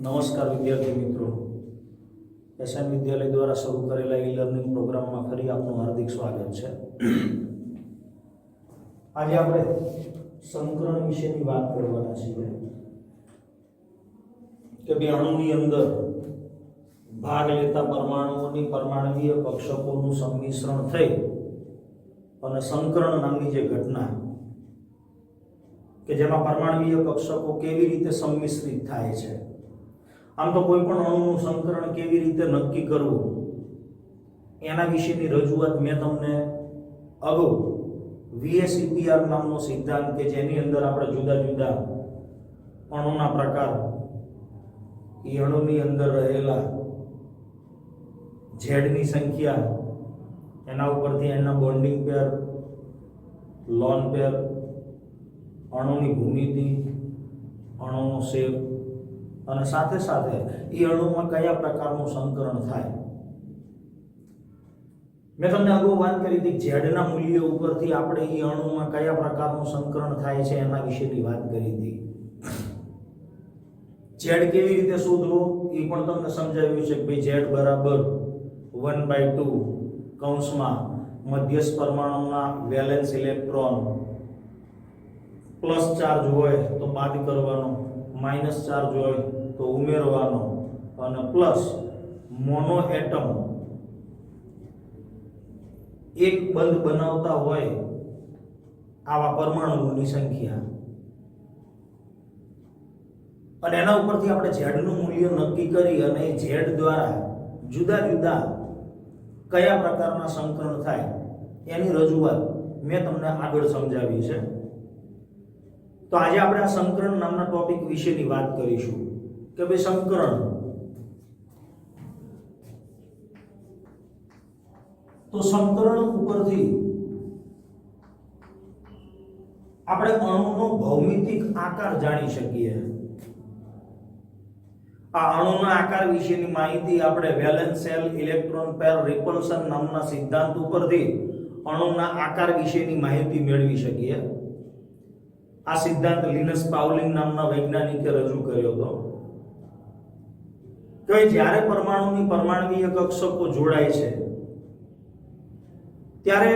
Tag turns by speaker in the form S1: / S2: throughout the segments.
S1: નમસ્કાર વિદ્યાર્થી મિત્રો, એસએન વિદ્યાલય દ્વારા શરૂ કરેલા ઈ લર્નિંગ પ્રોગ્રામમાં ફરી આપનું હાર્દિક સ્વાગત છે। આજે આપણે સંકરણ વિશેની વાત કરવાના છીએ કે બે અણુની અંદર ભાગ લેતા પરમાણુઓની પરમાણુવીય કક્ષકોનું સંમિશ્રણ થઈ અને સંકરણ નામની જે ઘટના કે જેમાં પરમાણુવીય કક્ષકો કેવી રીતે સંમિશ્રિત થાય છે, આમ તો કોઈ પણ અણુનું સંકરણ કેવી રીતે નક્કી કરવું એના વિશેની રજૂઆત મેં તમને અગાઉ VSEPR નામનો સિદ્ધાંત કે જેની અંદર આપણે જુદા જુદા અણુના પ્રકાર, એ અણુની અંદર રહેલા ઝેડની સંખ્યા, એના ઉપરથી એના બોન્ડિંગ પેર, લોન પેર, અણુની ભૂમિતિ, અણુનો શેપ અને સાથે સાથે એ અણુમાં કયા પ્રકારનું સંકરણ થાય। મેં તમને અગાઉ વાત કરી હતી ઝેડના મૂલ્ય ઉપરથી આપણે એ અણુમાં કયા પ્રકારનું સંકરણ થાય છે એના વિશેની વાત કરી હતી। ઝેડ કેવી રીતે શોધવો એ પણ તમને સમજાવ્યું છે કે ભાઈ ઝેડ બરાબર 1/2 કૌંસમાં મધ્યસ્થ પરમાણુના વેલેન્સ ઇલેક્ટ્રોન પ્લસ ચાર્જ હોય તો બાદ કરવાનો, માઇનસ ચાર્જ હોય તો ઉમેરવાનો, અને પ્લસ મોનો એટમ એક બંધ બનાવતા હોય આવા પરમાણુઓની સંખ્યા, અને એના ઉપરથી આપણે ઝેડનું મૂલ્ય નક્કી કરી અને ઝેડ દ્વારા જુદા જુદા કયા પ્રકારના સંકરણ થાય એની રજૂઆત મેં તમને આગળ સમજાવી છે। તો આજે આપણે આ સંકરણ નામના ટોપિક વિશેની વાત કરીશું કે ભાઈ સંકરણ તો સંકરણ ઉપરથી આપણે અણુનો ભૌમિતિક આકાર જાણી શકીએ। આ અણુના આકાર વિશેની માહિતી આપણે વેલેન્સ શેલ ઇલેક્ટ્રોન પેર રિપલ્શન નામના સિદ્ધાંત ઉપરથી અણુના આકાર વિશેની માહિતી મેળવી શકીએ। આ સિદ્ધાંત લિનસ પાઉલિંગ નામના વૈજ્ઞાનિકે રજૂ કર્યો હતો કે જ્યારે પરમાણુની પરમાણુવીય કક્ષકો જોડાય છે ત્યારે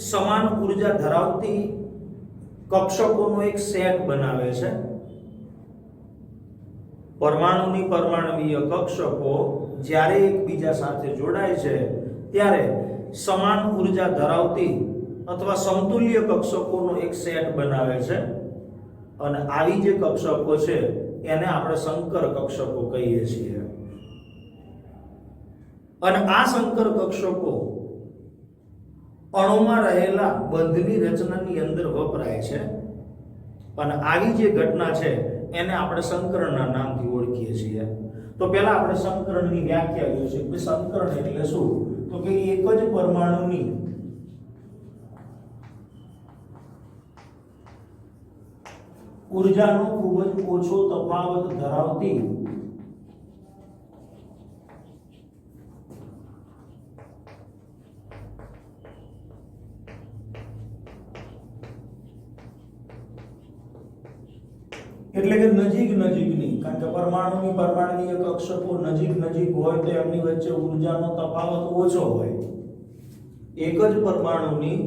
S1: સમાન ઊર્જા ધરાવતી કક્ષકોનો એક સેટ બનાવે છે। પરમાણુની પરમાણુવીય કક્ષકો જ્યારે એકબીજા સાથે જોડાય છે ત્યારે સમાન ઊર્જા ધરાવતી અથવા સમતુલ્ય કક્ષકોનો એક સેટ બનાવે છે, અને આવી જે કક્ષકો છે એને આપણે સંકર કક્ષકો કહીએ છીએ। અને આ સંકર કક્ષકો અણુમાં રહેલા બંધની રચનાની અંદર વપરાય છે, અને આવી જે ઘટના છે એને આપણે સંકરણના નામથી ઓળખીએ છીએ। તો પહેલા આપણે સંકરણની વ્યાખ્યા જોઈશું કે સંકરણ એટલે શું, તો કે એક જ પરમાણુની ઊર્જાનો ખૂબ જ ઓછો તફાવત ધરાવતી એટલે કે નજીક નજીકની, કારણ કે પરમાણુની પરમાણુવીય કક્ષકો નજીક નજીક હોય તો એમની વચ્ચે ઊર્જાનો તફાવત ઓછો હોય। એક જ પરમાણુની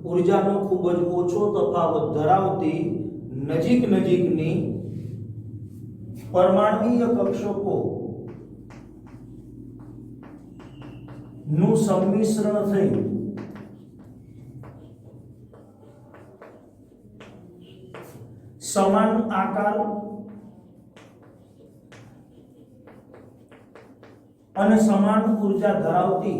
S1: ઊર્જાનો ખૂબ જ ઓછો તફાવત ધરાવતી નજીક નજીકની પરમાણુવીય કક્ષકો નું સંમિશ્રણ થઈ સમાન આકાર અને સમાન ઊર્જા ધરાવતી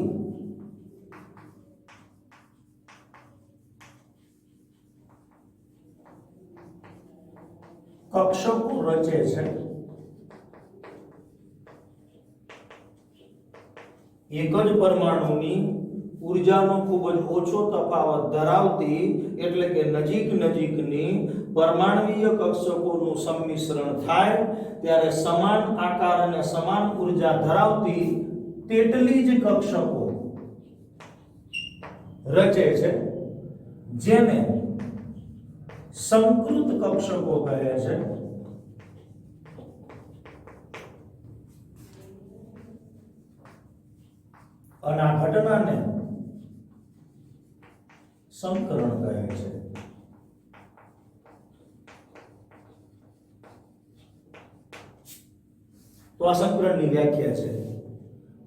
S1: કક્ષકો રચે છે। એક જ પરમાણુની ઊર્જાનો ખૂબ જ ઓછો તફાવત ધરાવતી એટલે કે નજીક નજીકની પરમાણુવીય કક્ષકોનું સંમિશ્રણ થાય ત્યારે સમાન આકાર અને સમાન ઊર્જા ધરાવતી તેટલી જ કક્ષકો રચે છે, જેને સંકૃત કક્ષકો કહે છે। અને આ ઘટનાને સંકરણ કહે છે. તો આ સંકરણની વ્યાખ્યા છે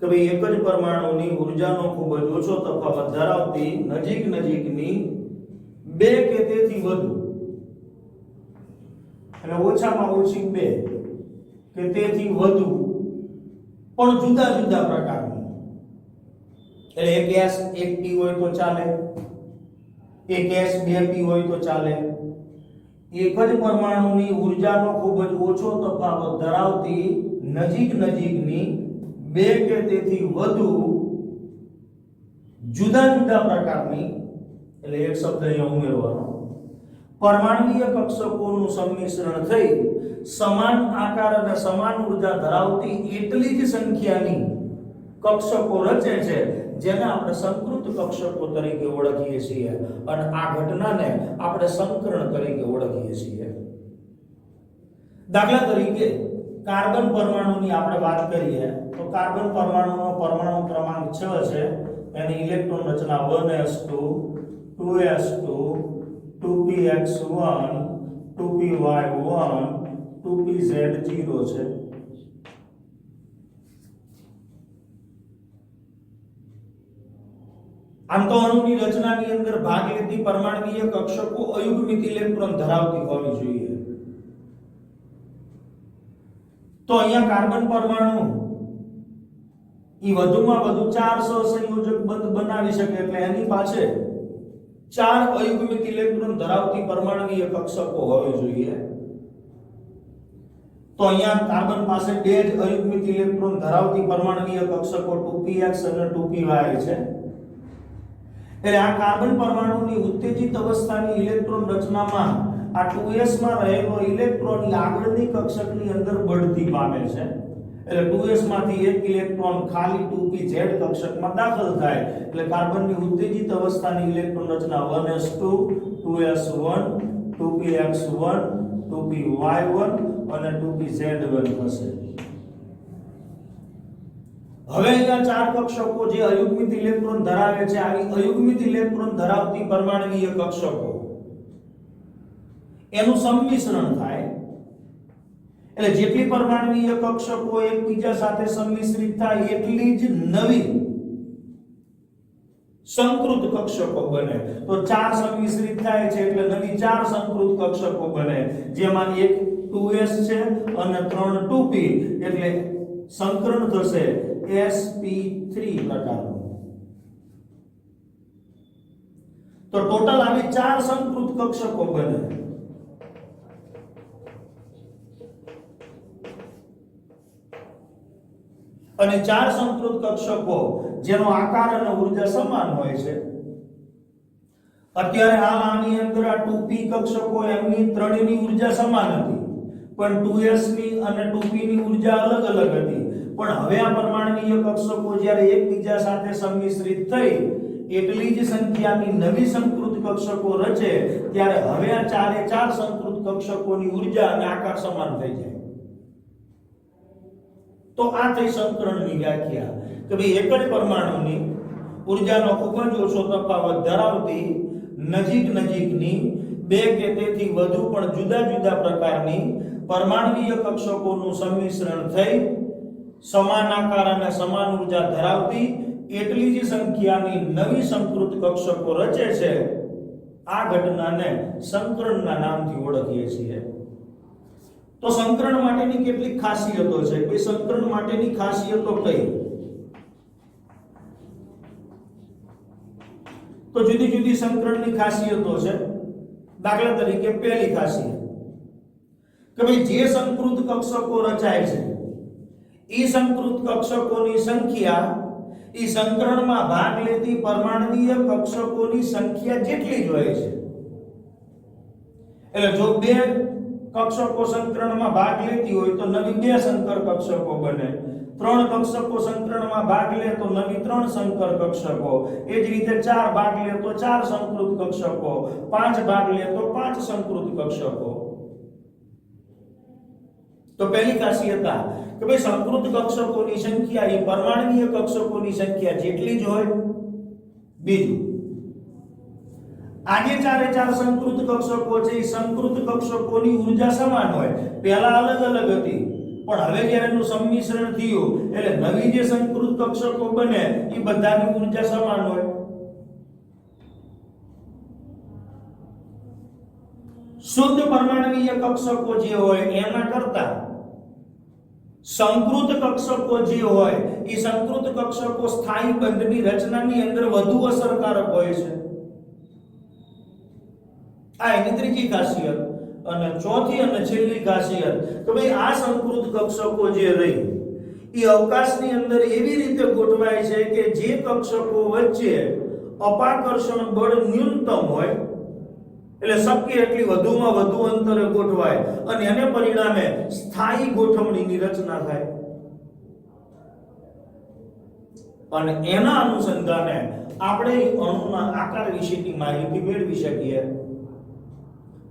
S1: કે ભાઈ એક જ પરમાણુની ઉર્જાનો ખૂબ જ ઓછો તફાવત ધરાવતી નજીકની બે કે તેથી વધુ, એટલે ઓછામાં ઓછી બે કે તેથી વધુ પણ જુદા જુદા પ્રકારની, એટલે એક S 1p હોય તો ચાલે, એક S 2p હોય તો ચાલે. એક જ પરમાણુની ઉર્જાનો ખૂબ જ ઓછો તફાવત ધરાવતી નજીકની બે કે તેથી વધુ જુદા જુદા પ્રકારની, એટલે એક શબ્દ અહીંયા ઉમેરવાનો, પરમાણુય કક્ષકોનું સંમિશ્રણ થઈ સમાન આકાર અને સમાન ઉર્જા ધરાવતી એટલી જ સંખ્યાની કક્ષકો રચે છે જેને આપણે સંકૃત કક્ષકો તરીકે ઓળખીએ છીએ, અને આ ઘટનાને આપણે સંકરણ તરીકે ઓળખીએ છીએ. દાખલા તરીકે કાર્બન પરમાણુની આપણે વાત કરીએ તો કાર્બન પરમાણુનો પરમાણુ ક્રમાંક 6 છે, એની ઇલેક્ટ્રોન રચના 1s2 2s2 2px1 2py1 2pz0 છે. આમ તો અણુની રચનાની અંદર ભાગ લેતી પરમાણુય કક્ષકો અયુગ્મિત ઇલેક્ટ્રોન ધરાવતી હોવી જોઈએ. તો અહીંયા કાર્બન પરમાણુ ઈ વધુમાં વધુ 4 સહસંયોજક બંધ બનાવી શકે, એટલે એની પાસે 4 અયુગ્મિત ઇલેક્ટ્રોન ધરાવતી પરમાણુય કક્ષકો હોવી જોઈએ. તો અહીંયા કાર્બન પાસે 2 જ અયુગ્મિત ઇલેક્ટ્રોન ધરાવતી પરમાણુય કક્ષકો 2px અને 2py છે. એટલે આ કાર્બન પરમાણુની ઉત્તેજિત અવસ્થાની ઇલેક્ટ્રોન રચનામાં આ 2s માં રહેલો ઇલેક્ટ્રોન આગળની કક્ષકની અંદર બઢતી પામે છે. એટલે 2s માંથી એક ઇલેક્ટ્રોન ખાલી 2pz કક્ષકમાં દાખલ થાય, એટલે કાર્બનની ઉત્તેજિત અવસ્થાની ઇલેક્ટ્રોન રચના 1s2 2s1 2px1 2py1 અને 2pz1 થશે. હવે અહીંયા 4 કક્ષકો જે અયુગ્મિત ઇલેક્ટ્રોન ધરાવે છે, આવી અયુગ્મિત ઇલેક્ટ્રોન ધરાવતી પરમાણુય કક્ષકો એનું સંમિશ્રણ થાય, એટલે જેટલી પરમાણુય કક્ષકો એકબીજા સાથે સંમિશ્રિત થાય એટલી જ નવી સંકૃત કક્ષકો બને. તો 4 સંમિશ્રિત થાય છે એટલે નવી 4 સંકૃત કક્ષકો બને, જેમાં એક 2s છે અને 3 2p, એટલે સંકરણ થશે sp3 પ્રકારનું. તો ટોટલ આવી 4 સંકૃત કક્ષકો બને. અને 4 સંકૃત કક્ષકો જેનો આકાર અને ઉર્જા સમાન હોય છે. અત્યારે હાલ આની અંદર આ 2p કક્ષકો એમની ત્રણેયની ઉર્જા સમાન હતી, પણ 2s ની અને 2p ની ઉર્જા અલગ અલગ હતી. પણ હવે આ પરમાણુય કક્ષકો જ્યારે એકબીજા સાથે સંમિશ્રિત થઈ એટલી જ સંખ્યાની નવી સંકૃત કક્ષકો રચે ત્યારે હવે આ 4 સંકૃત કક્ષકોની ઉર્જા અને આકાર સમાન થઈ જાય. તો આ થઈ સંકરણની વ્યાખ્યા કે ભાઈ એક જ પરમાણુની ઉર્જાનો ખૂબ જ ઓછો તફાવત ધરાવતી નજીકની બે કે તેથી વધુ પણ જુદા જુદા પ્રકારની પરમાણુય કક્ષકોનું સંમિશ્રણ થઈ સમાન આકાર અને સમાન ઉર્જા ધરાવતી એટલી જ સંખ્યાની નવી સંકૃત કક્ષકો રચે છે. આ ઘટનાને સંકરણના નામથી ઓળખીએ છીએ. તો સંકરણ માટેની કેટલીક ખાસિયતો છે. કે સંકરણ માટેની ખાસિયતો કઈ? તો જુદી જુદી સંકરણની ખાસિયતો છે. દાખલા તરીકે પહેલી ખાસિયત કે ભાઈ જે સંકૃત કક્ષકો રચાય છે એ સંકૃત કક્ષકોની સંખ્યા એ સંકરણમાં ભાગ લેતી પરમાણુય કક્ષકોની સંખ્યા જેટલી જ હોય છે. એટલે જો 2 કક્ષકો સંકરણમાં ભાગ લેતી હોય તો નવી 2 સંકર કક્ષકો બને. 3 કક્ષકો સંકરણમાં ભાગ લે તો નવી 3 સંકર કક્ષકો. એ જ રીતે 4 ભાગ લે તો 4 સંકૃત કક્ષકો, 5 ભાગ લે તો 5 સંકૃત કક્ષકો. તો પહેલી ખાસિયત આ કે ભાઈ સંકૃત કક્ષકોની સંખ્યા એ પરમાણ્વીય કક્ષકોની સંખ્યા જેટલી જ હોય. બીજું, આજે ચારે ચાર સંકૃત કક્ષકો છે એ સંકૃત કક્ષકોની ઊર્જા સમાન હોય. પહેલા અલગ અલગ હતી, પણ હવે જ્યારે એનું સંમિશ્રણ થયું એટલે નવી જે સંકૃત કક્ષકો બને એ બધાની ઊર્જા સમાન હોય. શુદ્ધ પરમાણ્વીય કક્ષકો જે હોય એના કરતા સંકૃત કક્ષકો જે હોય એ સંકૃત કક્ષકો સ્થાયી બંધની રચનાની અંદર વધુ અસરકારક હોય છે. આ એની ત્રીજી ખાસિયત. અને ચોથી અને છેલ્લી ખાસિયત કે ભાઈ આ સંકૃત કક્ષકો જે રહી એ અવકાશની અંદર એવી રીતે ગોઠવાય છે કે જે કક્ષકો વચ્ચે અપાકર્ષણ બળ ન્યૂનતમ હોય, એટલે શક્ય એટલી વધુમાં વધુ અંતરે ગોઠવાય અને એને પરિણામે સ્થાયી ગોઠવણીની રચના થાય. અને એના અનુસંધાને આપણે અણુના આકાર વિશેની માહિતી મેળવી શકીએ.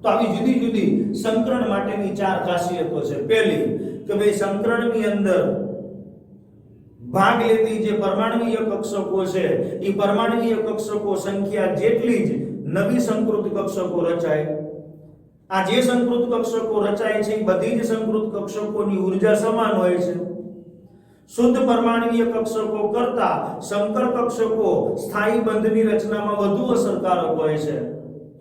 S1: તો આવી જુદી જુદી સંકરણ માટેની ચાર ખાસિયતો છે. પહેલી કે ભાઈ સંકરણની અંદર ભાગ લેતી જે પરમાણ્વીય કક્ષકો છે એ પરમાણ્વીય કક્ષકો સંખ્યા જેટલી જ નવી સંકૃત કક્ષકો રચાય. આ જે સંકૃત કક્ષકો રચાય છે એ બધી જ સંકૃત કક્ષકોની ઊર્જા સમાન હોય છે. શુદ્ધ પરમાણ્વીય કક્ષકો કરતા સંકર કક્ષકો સ્થાયી બંધની રચનામાં વધુ અસરકારક હોય છે.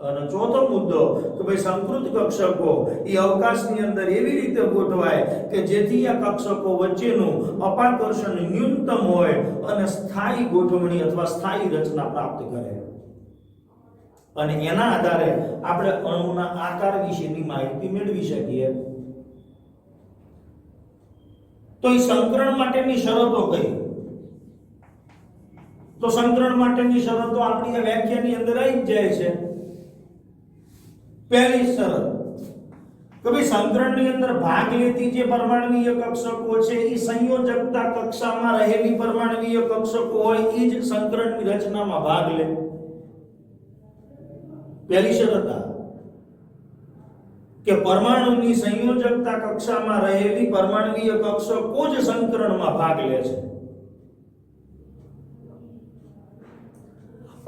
S1: અને ચોથો મુદ્દો કે ભાઈ સંકૃત કક્ષકો એ અવકાશની અંદર એવી રીતે ગોઠવાય કે જેથી આ કક્ષકો વચ્ચેનું અપાકર્ષણ ન્યૂનતમ હોય અને સ્થાયી ગોઠવણી અથવા સ્થાયી રચના પ્રાપ્ત કરે. અને એના આધારે આપણે અણુના આકાર વિશેની માહિતી મેળવી શકીએ. તો એ સંકરણ માટેની શરતો કઈ? તો સંકરણ માટેની શરતો આપણી આ વ્યાખ્યાની અંદર આવી જ જાય છે. પહેલી શરત કે ભાઈ સંકરણની અંદર ભાગ લેતી જે પરમાણ્વીય કક્ષકો છે એ સંયોજકતા કક્ષામાં રહેલી પરમાણ્વીય કક્ષકો હોય એ જ સંકરણની રચનામાં ભાગ લે. પહેલી શરત કે પરમાણુની સંયોજકતા કક્ષામાં રહેલી પરમાણ્વીય કક્ષકો જ સંકરણમાં ભાગ લે છે.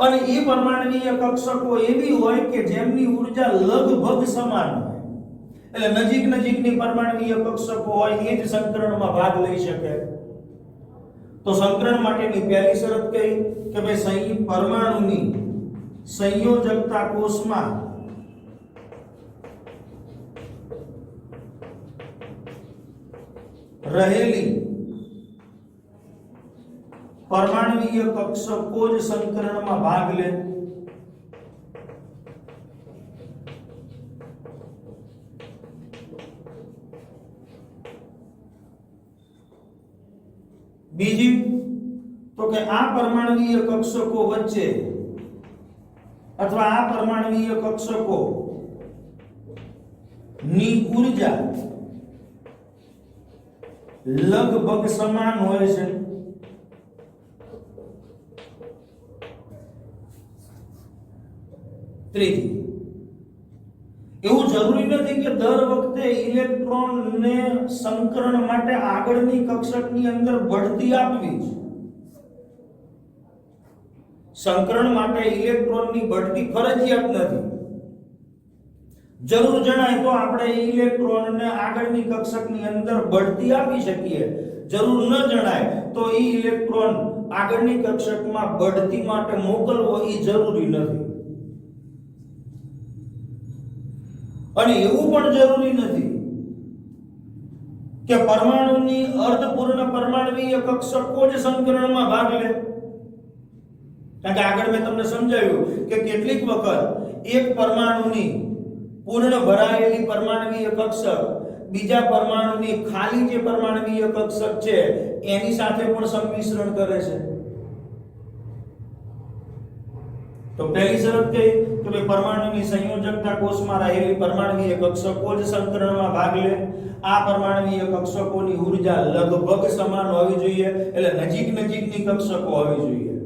S1: અને એ પરમાણ્વીય કક્ષકો એવી હોય કે જેમની ઊર્જા લગભગ સમાન હોય, એટલે નજીક નજીકની પરમાણ્વીય કક્ષકો હોય એ જ સંકરણમાં ભાગ લઈ શકે. તો સંકરણ માટેની પહેલી શરત કઈ કે ભાઈ પરમાણુની સંયોજકતા કોષમાં રહેલી પરમાણ્વીય કક્ષકો જ સંકરણમાં ભાગ લે. બીજી તો કે આ પરમાણ્વીય કક્ષકો વચ્ચે અથવા આ પરમાણ્વીય કક્ષકો ની ઊર્જા લગભગ સમાન હોય છે. ત્રીજી, એવું જરૂરી નથી કે દર વખતે ઇલેક્ટ્રોનને સંકરણ માટે આગળની કક્ષકની અંદર બઢતી આપવી છે. સંકરણ માટે ઇલેક્ટ્રોનની બઢતી ફરજિયાત નથી. જરૂર જણાય તો આપણે ઇલેક્ટ્રોનને આગળની કક્ષકની અંદર બઢતી આપી શકીએ. જરૂર ન જણાય તો એ ઇલેક્ટ્રોન આગળની કક્ષકમાં બઢતી માટે મોકલવો એ જરૂરી નથી. અને એવું પણ જરૂરી નથી કે પરમાણુની અર્ધપૂર્ણ પરમાણ્વીય કક્ષકો જ સંકરણમાં ભાગ લે. કારણ કે આગળ મેં તમને સમજાવ્યું કે કેટલીક વખત એક પરમાણુની પૂર્ણ ભરાયેલી પરમાણ્વીય કક્ષક બીજા પરમાણુની ખાલી જે પરમાણ્વીય કક્ષક છે એની સાથે પણ સંમિશ્રણ કરે છે. તો પહેલી શરત કઈ કે ભાઈ પરમાણુની સંયોજકતા કોષમાં રહેલી પરમાણ્વીય કક્ષકો જ સંકરણમાં ભાગ લે. આ પરમાણ્વીય કક્ષકોની ઊર્જા લગભગ સમાન હોવી જોઈએ, એટલે નજીક નજીકની કક્ષકો હોવી જોઈએ.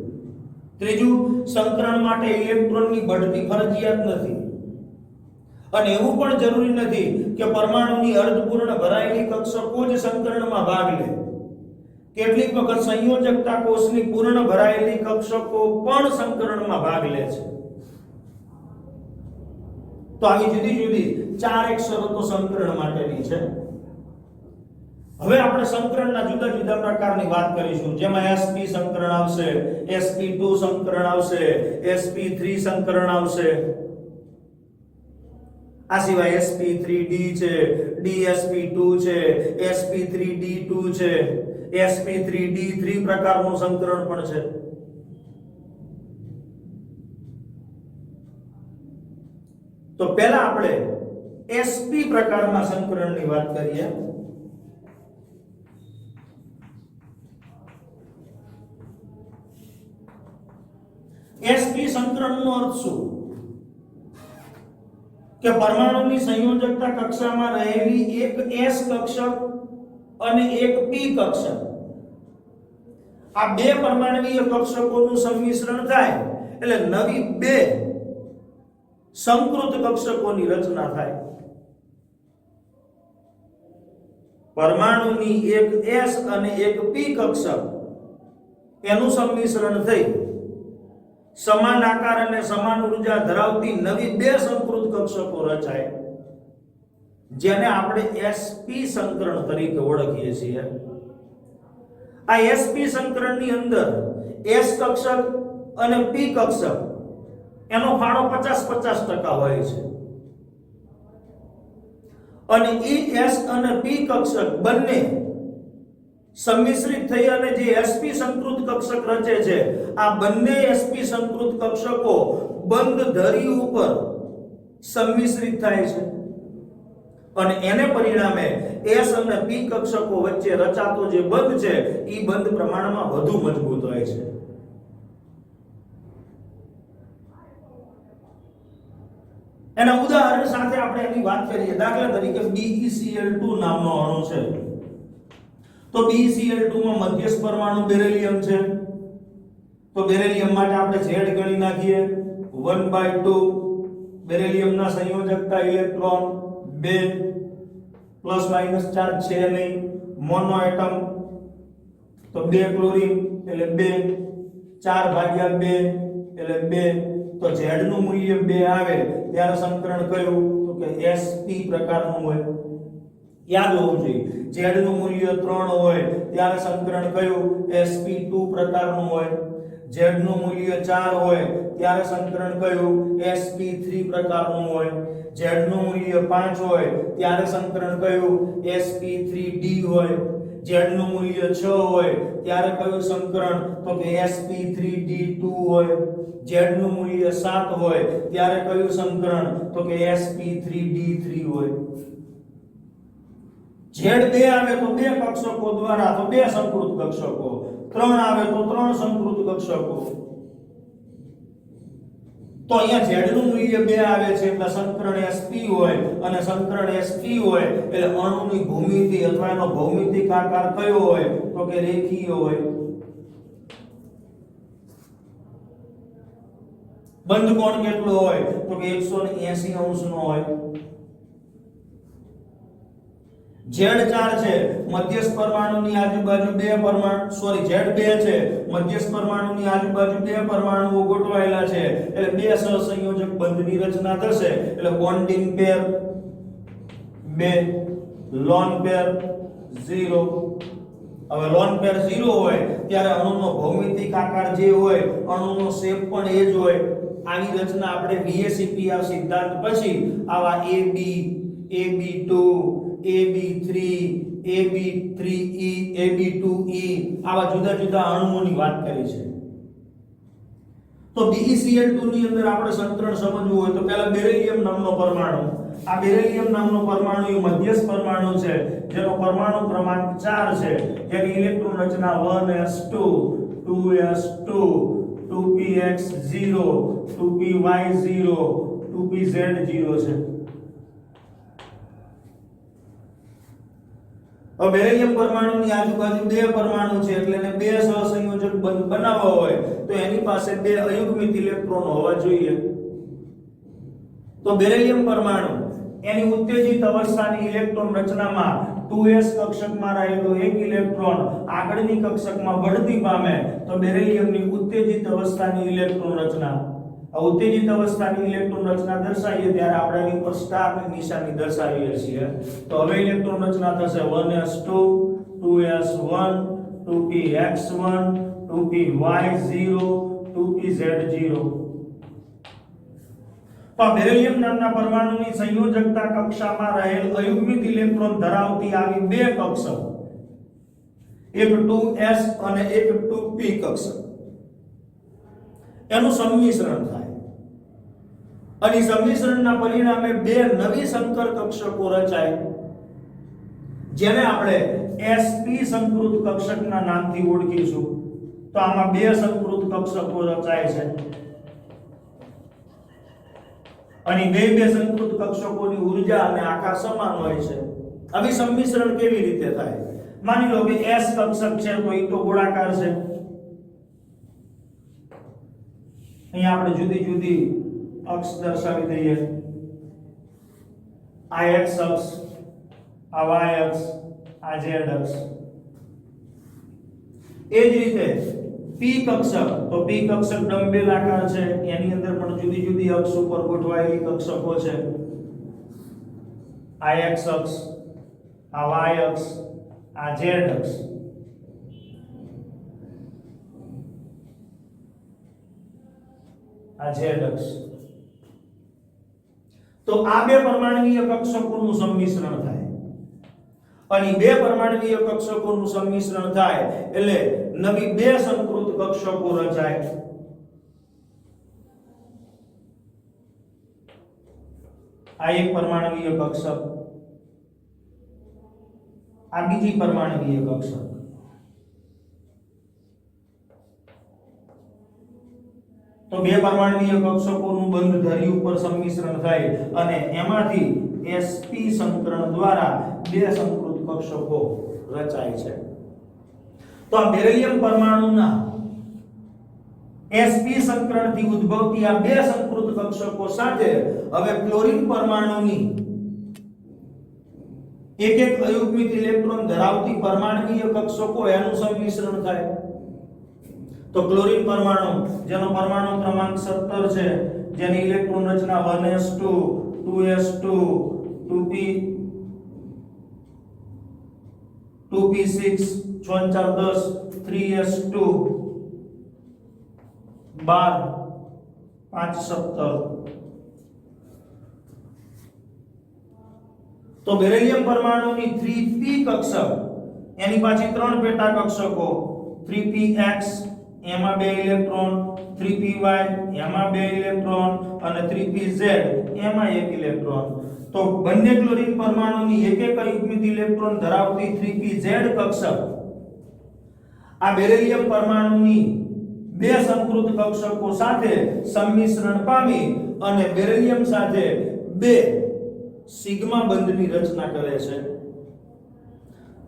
S1: ત્રીજું, સંકરણ માટે ઇલેક્ટ્રોનની બઢતી ફરજિયાત નથી. અને એવું પણ જરૂરી નથી કે પરમાણુની અર્ધપૂર્ણ ભરાયેલી કક્ષકો જ સંકરણમાં ભાગ લે. કેટલીક વખત સંયોજકતા કોષની પૂર્ણ ભરાયેલી કક્ષકો પણ સંકરણમાં ભાગ લે છે. તો આવી જુદી જુદી 4 શરતો સંકરણ માટેની છે. હવે આપણે સંકરણના જુદા જુદા પ્રકારની વાત કરીશું, જેમાં sp સંકરણ આવશે, sp2 સંકરણ આવશે, sp3 સંકરણ આવશે. આ સિવાય sp3d છે, dsp2 છે, sp3d2 છે, sp3d3 પ્રકારનું સંકરણ પણ છે. તો પહેલા આપણે sp પ્રકારના સંકરણની વાત કરીએ. sp સંકરણનો અર્થ શું? કે પરમાણુની સંયોજકતા કક્ષામાં રહેલી એક s કક્ષક અને એક p કક્ષક, આ બે પરમાણુય કક્ષકોનું સંમિશ્રણ થાય એટલે નવી બે સંકૃત કક્ષકોની રચના થાય. પરમાણુની એક s અને એક p કક્ષક એનું સંમિશ્રણ થઈ સમાન આકાર અને સમાન ઊર્જા ધરાવતી નવી બે સંકૃત કક્ષકો રચાય, જેને આપણે sp સંકરણ તરીકે ઓળખીએ છીએ. આ sp સંકરણની અંદર s કક્ષક અને p કક્ષક એનો ફાળો 50-50% હોય છે. અને s અને p કક્ષક બંને સંમિશ્રિત થઈ અને જે sp સંકૃત કક્ષક રચે છે, આ બંને sp સંકૃત કક્ષકો બંધ ધરી ઉપર સંમિશ્રિત થાય છે અને એને પરિણામે s અને p કક્ષકો વચ્ચે રચાતો જે બંધ છે એ બંધ પ્રમાણમાં વધુ મજબૂત હોય છે. એના ઉદાહરણ સાથે આપણે એની વાત કરીએ. દાખલા તરીકે BeCl2 નામનો અણુ છે. તો BeCl2 માં મધ્યસ્થ પરમાણુ બેરિલિયમ છે. તો બેરિલિયમ માટે આપણે Z ગણી નાખીએ 1/2. બેરિલિયમના સંયોજકતા ઇલેક્ટ્રોન 2, પ્લસ માઈનસ ચાર્જ છે નહીં, મોનો એટમ તો 2 ક્લોરીન એટલે 2, 4/2 એટલે 2. તો Z નું મૂલ્ય 2 આવે ત્યારે સંકરણ કયું? તો કે sp પ્રકારનું હોય. યાદ હોવું જોઈએ, Z નું મૂલ્ય 3 હોય ત્યારે સંકરણ કયું? sp2 પ્રકારનું હોય. Z નું મૂલ્ય 4 હોય ત્યારે સંકરણ કયું? sp3 પ્રકારનું હોય. Z નું મૂલ્ય 5 હોય ત્યારે સંકરણ કયું? sp3d હોય. Z નું મૂલ્ય 6 હોય ત્યારે કયું સંકરણ? તો કે sp3d2 હોય. Z નું મૂલ્ય 7 હોય ત્યારે કયું સંકરણ? તો કે sp3d3 હોય. Z 2 આવે તો બે કક્ષકો દ્વારા તો બે સંકૃત કક્ષકો, 3 આવે તો 3 સંકૃત કક્ષકો. તો અહીંયા Z નું મૂલ્ય 2 આવે છે એટલે સંકરણ sp હોય, અને સંકરણ sp હોય એટલે અણુની ભૂમિતિ અથવા એનો ભૌમિતિક આકાર કયો હોય? તો કે રેખીય હોય. બંધ કોણ કેટલો હોય? તો કે 180 નો હોય. Z4 છે, મધ્યસ્થ પરમાણુની આજુબાજુ બે પરમાણુ Z2 છે, મધ્યસ્થ પરમાણુની આજુબાજુ બે પરમાણુઓ ગોઠવાયેલા છે એટલે બે સહસંયોજક બંધની રચના થશે એટલે બોન્ડિંગ પેર 2, લોન પેર 0. હવે લોન પેર 0 હોય ત્યારે અણુનો ભૌમિતિક આકાર જે હોય, અણુનો શેપ પણ એ જ હોય. આની રચના આપણે VSEP સિદ્ધાંત પછી આવા AB, AB2, AB3, AB3E, AB2E આવા જુદા જુદા અણુઓની વાત કરી છે. તો BeCl2 ની અંદર આપણે સંકરણ સમજવું હોય તો પહેલા બેરિલિયમ નામનો પરમાણુ, આ બેરિલિયમ નામનો પરમાણુ એ મધ્યસ્થ પરમાણુ છે જેનો પરમાણુ ક્રમાંક 4 છે, જેની ઇલેક્ટ્રોન રચના 1s2, 2s2, 2px0, 2py0, 2pz0 છે. હવે બેરિલિયમ પરમાણુની આજુબાજુ બે પરમાણુ છે એટલે એને બે સહસંયોજક બંધ બનાવવા હોય તો એની પાસે બે અયુગ્મિત ઇલેક્ટ્રોન હોવા જોઈએ. તો બેરિલિયમ પરમાણુ એની ઉત્તેજિત અવસ્થાની ઇલેક્ટ્રોન રચનામાં 2s કક્ષકમાં રહેલો એક ઇલેક્ટ્રોન આગળની કક્ષકમાં બઢતી પામે તો બેરિલિયમની ઉત્તેજિત અવસ્થાની ઇલેક્ટ્રોન રચના. આ ઉત્તેજિત અવસ્થાની ઇલેક્ટ્રોન રચના દર્શાવીએ ત્યારે આપણે એની ઉપર સ્ટારની નિશાની દર્શાવીએ છીએ. તો હવે ઇલેક્ટ્રોન રચના થશે 1s2 2s1 2px1 2py0 2pz0. તો બેરિલિયમ નામના પરમાણુની સંયોજકતા કક્ષામાં રહેલ અયુગ્મિત ઇલેક્ટ્રોન ધરાવતી આવી બે કક્ષક, એક 2s અને એક 2p કક્ષક, એનું સંમિશ્રણ થાય અને સંમિશ્રણના પરિણામે બે નવી સંકર કક્ષકો રચાય જેને આપણે sp સંકૃત કક્ષકના નામથી ઓળખીશું. તો આમાં બે સંકૃત કક્ષકો રચાય છે અને બે સંકૃત કક્ષકોની ઊર્જા અને આકાર સમાન હોય છે. હવે સંમિશ્રણ કેવી રીતે થાય? માની લો કે s કક્ષક છે તો એ તો ગોળાકાર છે. અહીં આપણે જુદી જુદી અક્ષ દર્શાવી દઈએ. આ x અક્ષ, આ y અક્ષ, આ z અક્ષ. એ જ રીતે p કક્ષક, તો p કક્ષક ડમ્બેલ આકાર છે, એની અંદર પણ જુદી જુદી અક્ષ ઉપર ગોઠવાયેલી કક્ષકો છે. આ x અક્ષ, આ y અક્ષ, આ z અક્ષ. આ z અક્ષ. તો આ બે પરમાણુય કક્ષકોનું સંમિશ્રણ થાય અને બે પરમાણુય કક્ષકોનું સંમિશ્રણ થાય એટલે નવી બે સંકૃત કક્ષકો રચાય. આ એક પરમાણુય કક્ષક, આ બીજી પરમાણુય કક્ષક. તો બે પરમાણુય કક્ષકોનું બંધ ધરી ઉપર સંમિશ્રણ થાય અને એમાંથી sp સંકરણ દ્વારા બે સંકૃત કક્ષકો રચાય છે. તો આ બેરિલિયમ પરમાણુના sp સંકરણથી ઉદ્ભવતી આ બે સંકૃત કક્ષકો સાથે હવે ક્લોરીન પરમાણુની એક એક અયુગ્મિત ઇલેક્ટ્રોન ધરાવતી પરમાણુય કક્ષકો એનું સંમિશ્રણ થાય. તો ક્લોરીન પરમાણુ જેનો પરમાણુ ક્રમાંક 17 છે, જેની ઇલેક્ટ્રોન રચના 1s2 2s2 2p 2p6 6 4 10 3s2 12 5 17. તો બેરિલિયમ પરમાણુની 3p કક્ષક એની પાછી ત્રણ પેટા કક્ષકો 3px એમાં બે ઇલેક્ટ્રોન, 3py એમાં બે ઇલેક્ટ્રોન અને 3pz એમાં એક ઇલેક્ટ્રોન. તો બંને ક્લોરીન પરમાણુની એક એક અયુગ્મિત ઇલેક્ટ્રોન ધરાવતી 3pz કક્ષક આ બેરિલિયમ પરમાણુની બે સંકૃત કક્ષકો સાથે સંમિશ્રણ પામી અને બેરિલિયમ સાથે બે સિગ્મા બંધની રચના કરે છે.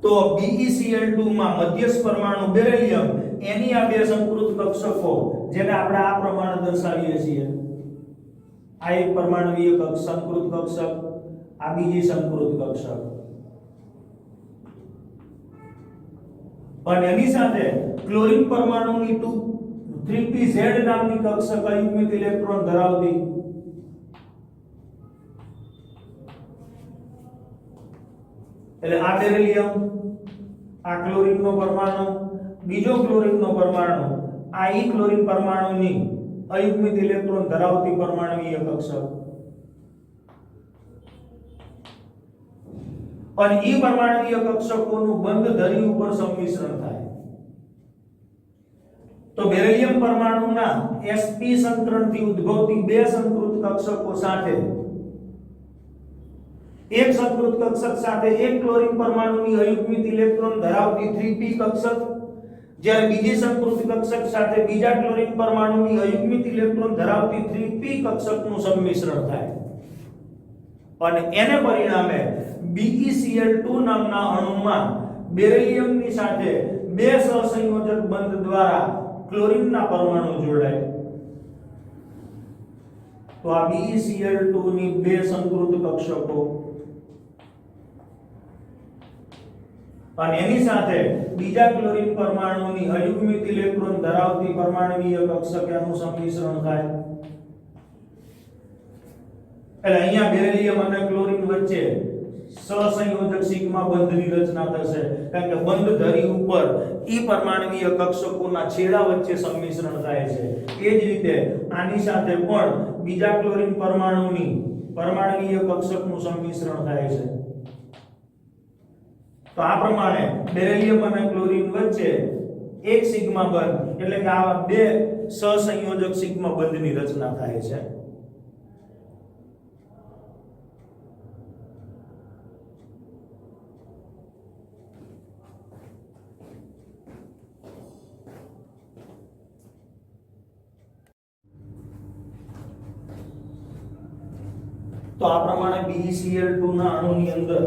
S1: તો BeCl2 માં મધ્યસ્થ પરમાણુ બેરિલિયમ એની આ બે સંકૃત કક્ષકો જેને આપણે આ પ્રમાણે દર્શાવીએ છીએ. આ એક પરમાણુય સંકૃત કક્ષક, આ બીજી સંકૃત કક્ષક. અને એની સાથે ક્લોરીન પરમાણુની 3pz નામની કક્ષક અયુગ્મિત ઇલેક્ટ્રોન ધરાવતી એટલે આ બેરિલિયમ, આ ક્લોરીનનો પરમાણુ, બીજો ક્લોરીનનો પરમાણુ, આ ઈ ક્લોરીન પરમાણુની અયુગ્મિત ઇલેક્ટ્રોન ધરાવતી પરમાણુય કક્ષક અને ઈ પરમાણુય કક્ષકોનું બંધ ધરી ઉપર સંમિશ્રણ થાય. તો બેરિલિયમ પરમાણુના sp સંકરણથી ઉદ્ભવતી બે સંકૃત કક્ષકો સાથે એક સંકૃત કક્ષક સાથે એક ક્લોરીન પરમાણુની અયુગ્મિત ઇલેક્ટ્રોન ધરાવતી 3p કક્ષક, જ્યારે બીજી સંકૃત કક્ષક સાથે બીજા ક્લોરીન પરમાણુની અયુગ્મિત ઇલેક્ટ્રોન ધરાવતી 3p કક્ષકનું સંમિશ્રણ થાય અને એને પરિણામે BeCl2 નામના અણુમાં બેરિલિયમની સાથે બે સહસંયોજક બંધ દ્વારા ક્લોરીનના પરમાણુ જોડાય. તો આ BeCl2 ની બે સંકૃત કક્ષકો અને એની સાથે બીજા ક્લોરીન પરમાણુની અયુગ્મિત ઇલેક્ટ્રોન ધરાવતી પરમાણુવીય કક્ષકનું સંમિશ્રણ થાય. એટલે અહીંયા બેરિલિયમ અને ક્લોરીન વચ્ચે સહસંયોજક સિગ્મા બંધની રચના થશે, કારણ કે બંધ ધરી ઉપર ઈ પરમાણુવીય કક્ષકોના છેડા વચ્ચે સંમિશ્રણ થાય છે. એ જ રીતે આની સાથે પણ બીજા ક્લોરીન પરમાણુની પરમાણુવીય કક્ષકનું સંમિશ્રણ થાય છે. તો આ પ્રમાણે બેરિલિયમ અને ક્લોરીન વચ્ચે એક સિગ્મા બંધ એટલે કે આ બે સહસંયોજક સિગ્મા બંધની રચના થાય છે. તો આ પ્રમાણે BeCl2 ના અણુની અંદર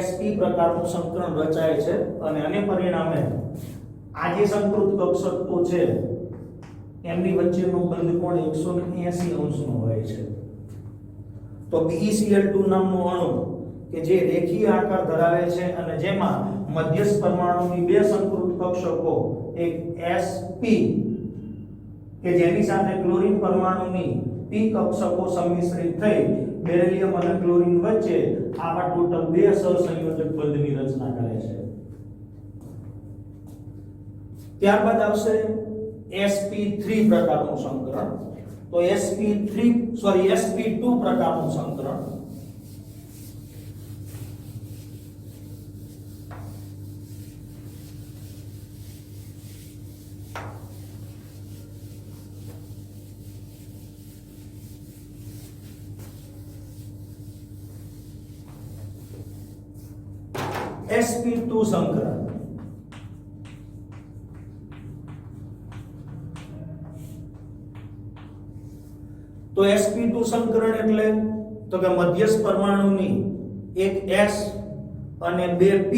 S1: sp પ્રકારનું સંકરણ રચાય છે અને આને પરિણામે આ જે સંકૃત કક્ષકો છે એમની વચ્ચેનો બંધ કોણ 180 અંશનો હોય છે. તો BeCl2 નામનું અણુ કે જે રેખીય આકાર ધરાવે છે અને જેમાં મધ્યસ્થ પરમાણુની બે સંકૃત કક્ષકો એક sp કે જેની સાથે ક્લોરીન પરમાણુની p કક્ષકો સંમિશ્રિત થઈ બેરિલિયમ અને ક્લોરીન વચ્ચે આવા ટોટલ બે સહસંયોજક બંધની રચના કરે છે. ત્યારબાદ આવશે sp3 પ્રકારનું સંકરણ. તો sp2 પ્રકારનું સંકરણ sp2 સંકરણ. તો sp2 સંકરણ એટલે તો કે મધ્યસ્થ પરમાણુની એક s અને બે p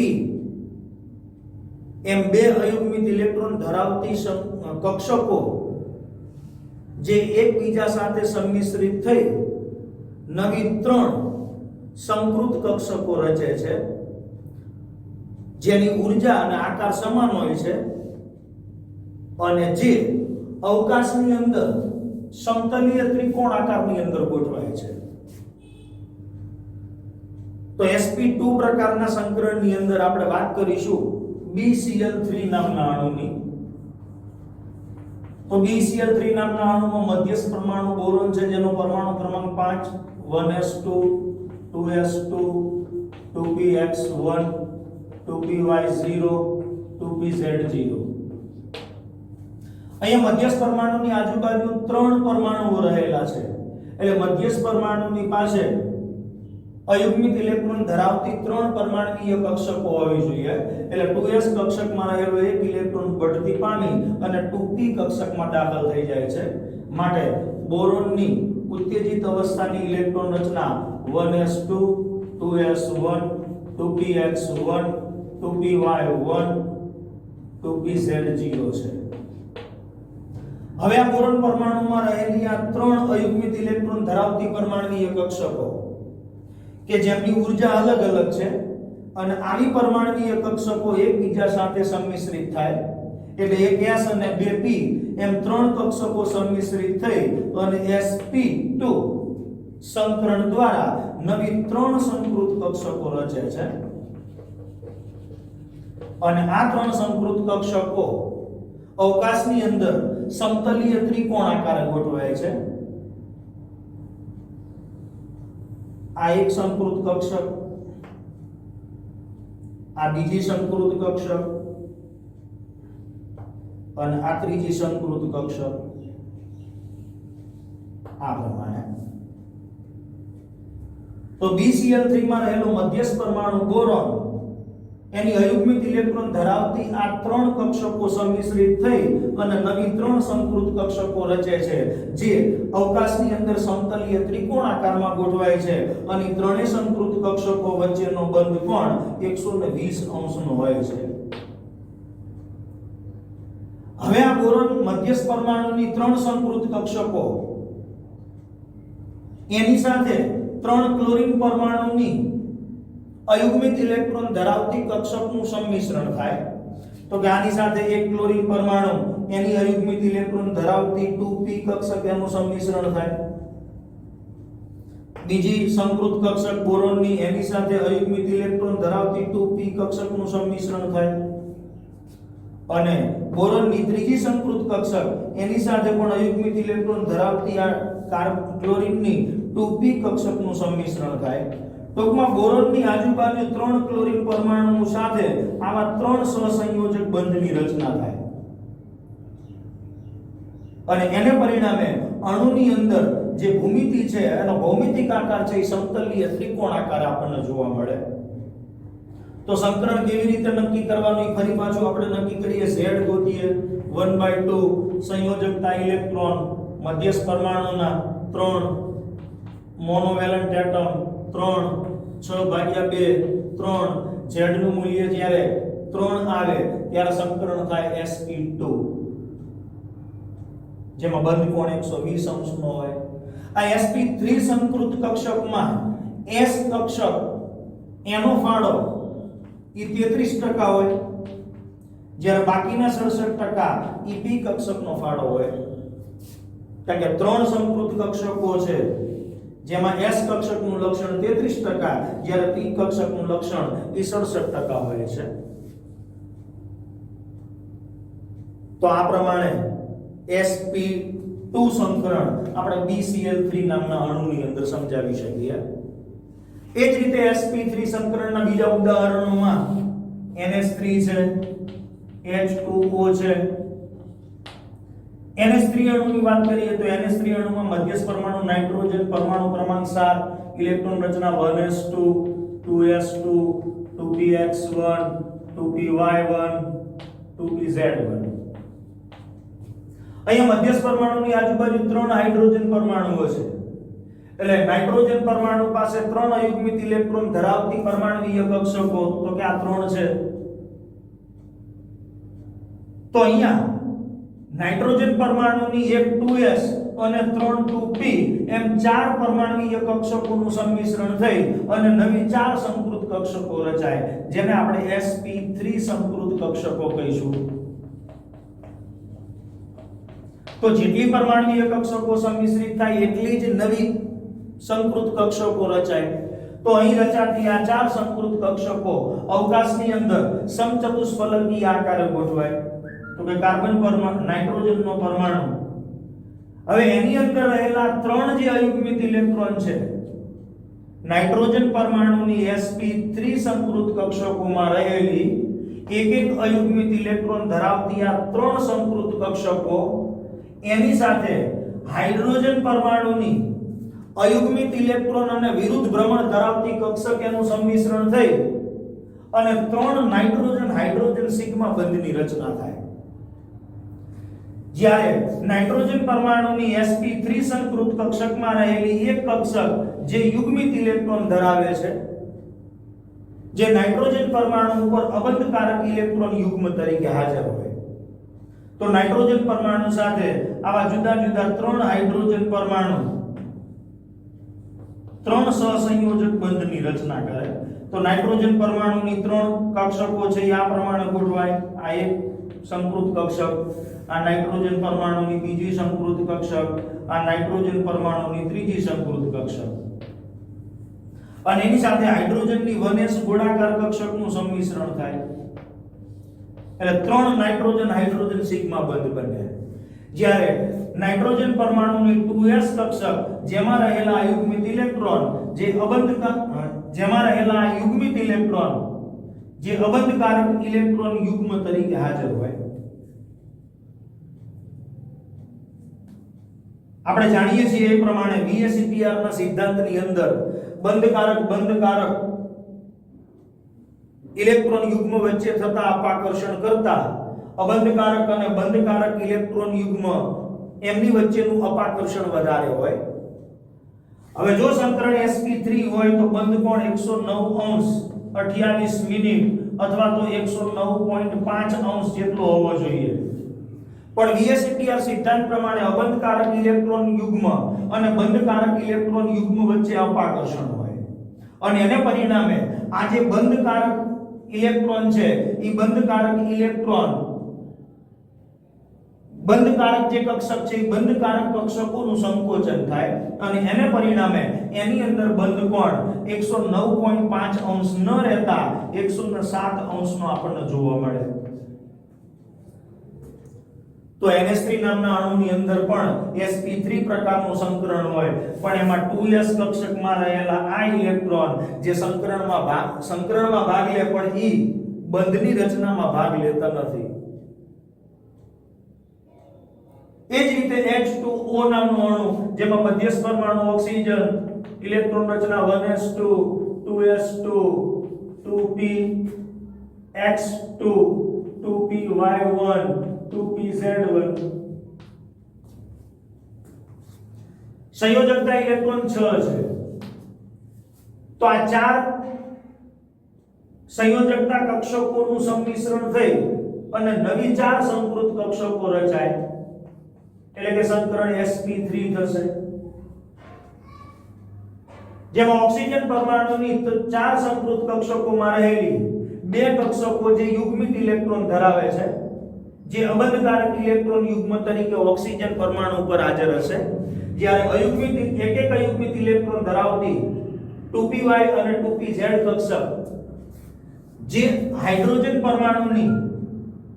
S1: એમ બે અયુગ્મિત ઇલેક્ટ્રોન ધરાવતી કક્ષકો જે એકબીજા સાથે સંમિશ્રિત થઈ નવી ત્રણ સંકૃત કક્ષકો રચે છે, જેની ઊર્જા અને આકાર સમાન હોય છે અને જે અવકાશની અંદર સમતલીય ત્રિકોણ આકારની અંદર ગોઠવાય છે. તો sp2 પ્રકારના સંકરણની અંદર આપણે વાત કરીશું BeCl3 નામના અણુની. તો BeCl3 નામના અણુમાં મધ્યસ્થ પરમાણુ બોરોન છે જેનો પરમાણુ ક્રમાંક 5 1s2 2s2 2px1 2py0 2pz0. અહીંયા મધ્યસ્થ પરમાણુની આજુબાજુ ત્રણ પરમાણુઓ રહેલા છે. એટલે મધ્યસ્થ પરમાણુની પાસે અયુગ્મિત ઇલેક્ટ્રોન ધરાવતી ત્રણ પરમાણુવીય કક્ષકો હોવી જોઈએ. એટલે 2s કક્ષકમાં રહેલો એક ઇલેક્ટ્રોન બઢતી પામી અને 2p કક્ષકમાં દાખલ થઈ જાય છે. માટે બોરોનની ઉત્તેજિત અવસ્થાની ઇલેક્ટ્રોન રચના 1s2 2s1 2px1 2py1 2pz0 છે. હવે આ બોરોન પરમાણુમાં રહેલી આ ત્રણ અયુગ્મિત ઇલેક્ટ્રોન ધરાવતી પરમાણુવીય કક્ષકો કે જેમની ઊર્જા અલગ અલગ છે અને આવી પરમાણુવીય કક્ષકો એકબીજા સાથે સંમિશ્રિત થાય એટલે એક s અને બે p એમ ત્રણ કક્ષકો સંમિશ્રિત થઈ અને sp2 સંકરણ દ્વારા નવી ત્રણ સંકૃત કક્ષકો રચે છે. અને આ ત્રણ સંકૃત કક્ષકો અવકાશની અંદર સમતલીય ત્રિકોણ આકારે ગોઠવાય છે. આ એક સંકૃત કક્ષક, આ બીજી સંકૃત કક્ષક અને આ ત્રીજી સંકૃત કક્ષક. આ પ્રમાણે તો BeCl3 માં રહેલો મધ્યસ્થ પરમાણુ બોરોન એની અયુગ્મિત ઇલેક્ટ્રોન ધરાવતી આ ત્રણ કક્ષકો સંમિશ્રિત થઈ અને નવી ત્રણ સંકૃત કક્ષકો રચે છે જે અવકાશની અંદર સમતલીય ત્રિકોણ આકારમાં ગોઠવાય છે અને ત્રણેય સંકૃત કક્ષકો વચ્ચેનો બંધ કોણ 120 અંશનો હોય છે. હવે આ બોરોન મધ્યસ્થ પરમાણુની ત્રણ સંકૃત કક્ષકો એની સાથે 3 ક્લોરીન પરમાણુની અયુગ્મિત ઇલેક્ટ્રોન ધરાવતી કક્ષકનું સંમિશ્રણ થાય તો કે આની સાથે 1 ક્લોરીન પરમાણુ એની અયુગ્મિત ઇલેક્ટ્રોન ધરાવતી 2p કક્ષક એનું સંમિશ્રણ થાય. બીજી સંકૃત કક્ષક બોરોનની એની સાથે અયુગ્મિત ઇલેક્ટ્રોન ધરાવતી 2p કક્ષકનું સંમિશ્રણ થાય. અને બોરોનની ત્રીજી સંકૃત કક્ષક એની સાથે પણ અયુગ્મિત ઇલેક્ટ્રોન ધરાવતી આ ક્લોરીનની 2p કક્ષકનું સંમિશ્રણ થાય. ટૂંકમાં બોરોનની આજુબાજુ 3 ક્લોરીન પરમાણુઓ સાથે આવા 3 સહસંયોજક બંધની રચના થાય અને એને પરિણામે અણુની અંદર જે ભૂમિતિ છે એનો ભૌમિતિક આકાર છે એ સમતલીય ત્રિકોણાકાર આપણને જોવા મળે. તો સંકરણ કેવી રીતે નક્કી કરવાનું એ ફરી પાછું આપણે નક્કી કરીએ. Z ગોતીએ 1/2 સંયોજકતા ઇલેક્ટ્રોન મધ્યસ્થ પરમાણુના 3 મોનોવેલન્ટ એટમ 3 6/2 3 Z નું મૂલ્ય જ્યારે 3 આવે ત્યારે સંકરણ થાય sp2 જેમાં બંધ કોણ 120 અંશનો હોય. આ sp3 સંકૃત કક્ષકમાં s કક્ષક એનો ફાળો એ 33% હોય જ્યારે બાકીના 67% એ p કક્ષકનો ફાળો હોય. કારણ કે 3 સંકૃત કક્ષકો છે જેમાં s કક્ષકનું લક્ષણ 33% જ્યારે p કક્ષકનું લક્ષણ એ 67% હોય છે. તો આ પ્રમાણે sp2 સંકરણ આપણે BCl3 નામના અણુની અંદર સમજાવી શકીએ. એ જ રીતે sp3 સંકરણના બીજા ઉદાહરણોમાં NH3 છે, H2O છે. NH3 અણુની વાત કરીએ તો NH3 અણુમાં મધ્યસ્થ પરમાણુ નાઇટ્રોજન પરમાણુ ક્રમાંક 7 ઇલેક્ટ્રોન રચના 1s2 2s2 2px1 2py1 2pz1. અહીંયા મધ્યસ્થ પરમાણુની આજુબાજુ 3 હાઇડ્રોજન પરમાણુઓ છે. એટલે નાઇટ્રોજન પરમાણુ પાસે 3 અયુગ્મિત ઇલેક્ટ્રોન ધરાવતી પરમાણુીય કક્ષકો તો કે આ 3 છે. તો અહીંયા નાઇટ્રોજન પરમાણુની એક 2s અને 3 2p એમ 4 પરમાણુીય કક્ષકોનું સંમિશ્રણ થઈ અને નવી 4 સંકૃત કક્ષકો રચાય જેને આપણે sp3 સંકૃત કક્ષકો કહીશું. તો જેટલી પરમાણુીય કક્ષકો સંમિશ્રિત થાય એટલી જ નવી સંકૃત કક્ષકો રચાય. તો અહીં રચાતી આ 4 સંકૃત કક્ષકો અવકાશની અંદર સમચતુષ્ફલકી આકારે ગોઠવાય. તો કે કાર્બન પરમાણુ નાઇટ્રોજનનો પરમાણુ હવે એની અંદર રહેલા 3 જે અયુગ્મિત ઇલેક્ટ્રોન છે નાઇટ્રોજન પરમાણુની sp3 સંકૃત કક્ષકોમાં રહેલી એક અયુગ્મિત ઇલેક્ટ્રોન ધરાવતી આ 3 સંકૃત કક્ષકો એની સાથે હાઇડ્રોજન પરમાણુની અયુગ્મિત ઇલેક્ટ્રોન અને વિરુદ્ધ ભ્રમણ ધરાવતી કક્ષક એનું સંમિશ્રણ થઈ અને 3 નાઇટ્રોજન હાઇડ્રોજન સિગ્મા બંધની રચના થાય. જ્યારે નાઇટ્રોજન પરમાણુની sp3 સંકૃત કક્ષકમાં રહેલી એક કક્ષક જે યુગ્મિત ઇલેક્ટ્રોન ધરાવે છે જે નાઇટ્રોજન પરમાણુ ઉપર અબંધકારક ઇલેક્ટ્રોન યુગ્મ તરીકે હાજર હોય તો નાઇટ્રોજન પરમાણુ સાથે આવા જુદા જુદા 3 હાઇડ્રોજન પરમાણુ 3 સહસંયોજક બંધની રચના કરે. તો નાઇટ્રોજન પરમાણુની 3 કક્ષકો છે આ પ્રમાણે ગોઠવાય. આ એક સંકૃત કક્ષક, આ નાઇટ્રોજન પરમાણુની બીજી સંકૃત કક્ષક, આ નાઇટ્રોજન પરમાણુની ત્રીજી સંકૃત કક્ષક અને એની સાથે હાઇડ્રોજનની 1s ગોળાકાર કક્ષકનું સંમિશ્રણ થાય. એટલે 3 નાઇટ્રોજન હાઇડ્રોજન સિગ્મા બંધ બને. જ્યારે નાઇટ્રોજન પરમાણુની 2s કક્ષક જેમાં રહેલા યુગ્મિત ઇલેક્ટ્રોન જે અબંધકારક ઇલેક્ટ્રોન યુગ્મ તરીકે હાજર હોય. આપણે જાણીએ છીએ એ પ્રમાણે VSEPR ના સિદ્ધાંતની અંદર બંધકારક ઇલેક્ટ્રોન યુગ્મ વચ્ચે થતા અપાકર્ષણ કરતા અબંધકારક અને બંધકારક ઇલેક્ટ્રોન યુગ્મ એમની વચ્ચેનું અપાકર્ષણ વધારે હોય. હવે જો સંકરણ sp3 હોય તો બંધ કોણ 109 અંશ 28 મિનિટ અથવા તો 109.5 અંશ જેટલો હોવો જોઈએ. પણ VSEPR સિદ્ધાંત પ્રમાણે અબંધકારક ઇલેક્ટ્રોન યુગ્મ અને બંધકારક ઇલેક્ટ્રોન યુગ્મ વચ્ચે અપાકર્ષણ હોય અને એને પરિણામે આ જે બંધકારક ઇલેક્ટ્રોન છે એ બંધકારક ઇલેક્ટ્રોન બંધકારક જે કક્ષક છે એ બંધકારક કક્ષકોનું સંકોચન થાય અને એને પરિણામે એની અંદર બંધ કોણ 109.5 અંશ ન રહેતા 107 અંશનો આપણને જોવા મળે. તો NH3 નામના અણુની અંદર પણ sp3 પ્રકારનું સંકરણ હોય પણ એમાં 2s કક્ષકમાં રહેલા આ ઇલેક્ટ્રોન જે સંકરણમાં ભાગ લે પણ ઈ બંધની રચનામાં ભાગ લેતા નથી. એ જ રીતે H2O નામનું અણુ જેમાં મધ્યસ્થ પરમાણુ ઓક્સિજન ઇલેક્ટ્રોન રચના 1s2 2s2 2px2 2py1 2pz1 સંયોજકતા ઇલેક્ટ્રોન 6 છે. તો આ ચાર સંયોજકતા કક્ષકોનું સંમિશ્રણ થઈ અને નવી ચાર સંકૃત કક્ષકો રચાય એટલે કે સંકરણ sp3 થશે. જેમાં ઓક્સિજન પરમાણુની ચાર સંકૃત કક્ષકોમાં રહેલી બે કક્ષકો જે યુગ્મિત ઇલેક્ટ્રોન ધરાવે છે જે અબંધકારક ઇલેક્ટ્રોન યુગ્મ તરીકે ઓક્સિજન પરમાણુ પર હાજર હશે, જ્યારે અયુગ્મિત એક અયુગ્મિત ઇલેક્ટ્રોન ધરાવતી 2py અને 2pz કક્ષક જે હાઇડ્રોજન પરમાણુની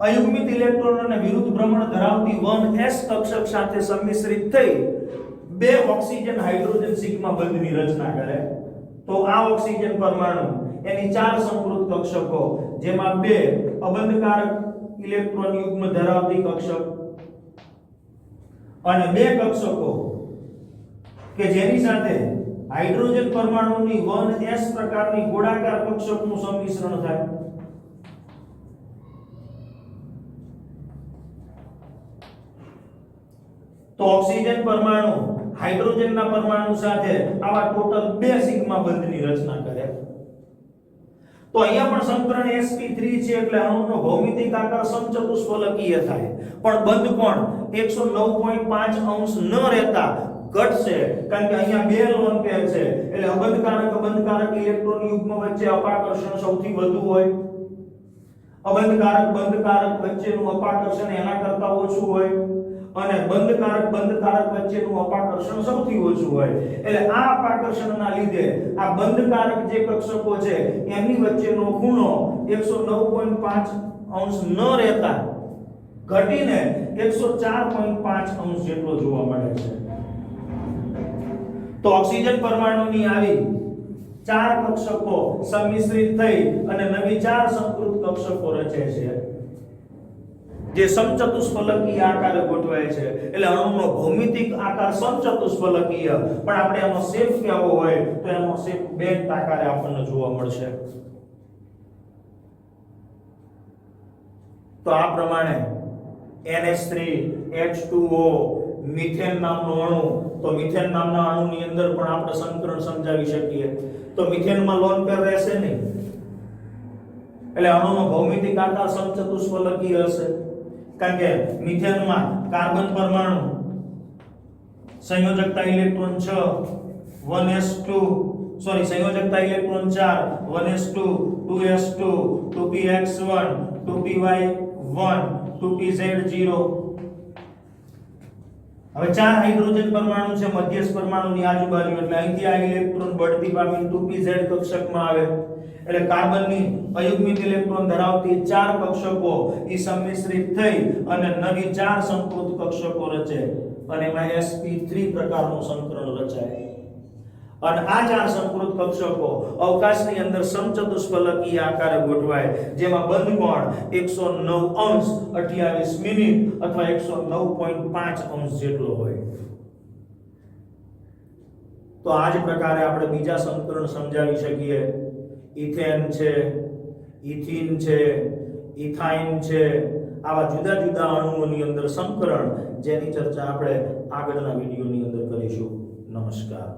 S1: અયુગ્મિત ઇલેક્ટ્રોનોને વિરુદ્ધ ભ્રમણ ધરાવતી 1s કક્ષક સાથે સંમિશ્રિત થઈ બે ઓક્સિજન હાઇડ્રોજન સિગ્મા બંધની રચના કરે. તો આ ઓક્સિજન પરમાણુ એની ચાર સંકૃત કક્ષકો જેમાં બે અબંધકારક ઇલેક્ટ્રોન યુગ્મ ધરાવતી કક્ષક અને બે કક્ષકો કે જેની સાથે હાઇડ્રોજન પરમાણુની 1s પ્રકારની ગોળાકાર કક્ષકનું સંમિશ્રણ થાય. તો ઓક્સિજન પરમાણુ હાઇડ્રોજનના પરમાણુ સાથે આવા ટોટલ બે સિગ્મા બંધની રચના કરે. તો અહીંયા પણ સંકરણ sp3 છે એટલે અણુનો ભૌમિતિક આકાર સમચતુષ્ફલકીય થાય પણ બંધ કોણ 109.5 અંશ ન રહેતા ઘટશે કારણ કે અહીંયા બે લોન પેર છે એટલે અબંધકારક ઇલેક્ટ્રોન યુગ્મ વચ્ચે અપાકર્ષણ સૌથી વધુ હોય. બંધકારક વચ્ચેનું અપાકર્ષણ એના કરતા ઓછું હોય અને બંધકારક વચ્ચેનું અપાકર્ષણ સૌથી ઓછું હોય. એટલે આ અપાકર્ષણના લીધે આ બંધકારક જે કક્ષકો છે એની વચ્ચેનો ખૂણો 109.5 અંશ ન રહેતા ઘટીને 104.5 અંશ જેટલો જોવા મળે છે. તો ઓક્સિજન પરમાણુની આવી ચાર કક્ષકો સંમિશ્રિત થઈ અને નવી ચાર સંકૃત કક્ષકો રચે છે જે સમચતુષ્ફલકીય આકારે ગોઠવાય છે. એટલે અણુનો ભૌમિતિક આકાર સમચતુષ્ફલકીય પણ આપણે એનો શેપ કેવો હોય તો એનો શેપ બેન્ટ આકારે આપણને જોવા મળશે. તો આ પ્રમાણે NH3 H2O મિથેન નામનો અણુ, તો મિથેન નામના અણુની અંદર પણ આપણે સંકરણ સમજાવી શકીએ. તો મિથેનમાં લોન પેર રહેશે નહીં એટલે અણુનો ભૌમિતિક આકાર સમચતુષ્ફલકીય હશે કારણ કે મિથેનમાં કાર્બન પરમાણુ સંયોજકતા electron 6 1s2 સંયોજકતા electron 4 1s2 2s2 2px1 2py1 2pz0. હવે ચાર હાઇડ્રોજન પરમાણુ છે મધ્યસ્થ પરમાણુની આજુબાજુ એટલે અહીંથી આ ઇલેક્ટ્રોન બઢતી પામીને 2pz કક્ષકમાં આવે એટલે કાર્બનની અયુગ્મિત ઇલેક્ટ્રોન ધરાવતી ચાર કક્ષકો ઈ સંમિશ્રિત થઈ અને નવી ચાર સંકૃત કક્ષકો રચે અને એમાં sp3 પ્રકારનું સંકરણ રચાય. અને આ ચાર સંકૃત કક્ષકો અવકાશની અંદર સમચતુષ્ફલકીય આકારે ગોઠવાય જેમાં બંધ કોણ 109 અંશ 28 મિનિટ અથવા 109.5 અંશ જેટલો હોય. તો આ જ પ્રકારે આપણે બીજા સંકરણ સમજાવી શકીએ. ઇથેન છે, ઇથીન છે, ઇથાઇન છે, આવા જુદા જુદા અણુઓની અંદર સંકરણ જેની ચર્ચા આપણે આગળના વિડિયોની અંદર કરીશું. નમસ્કાર.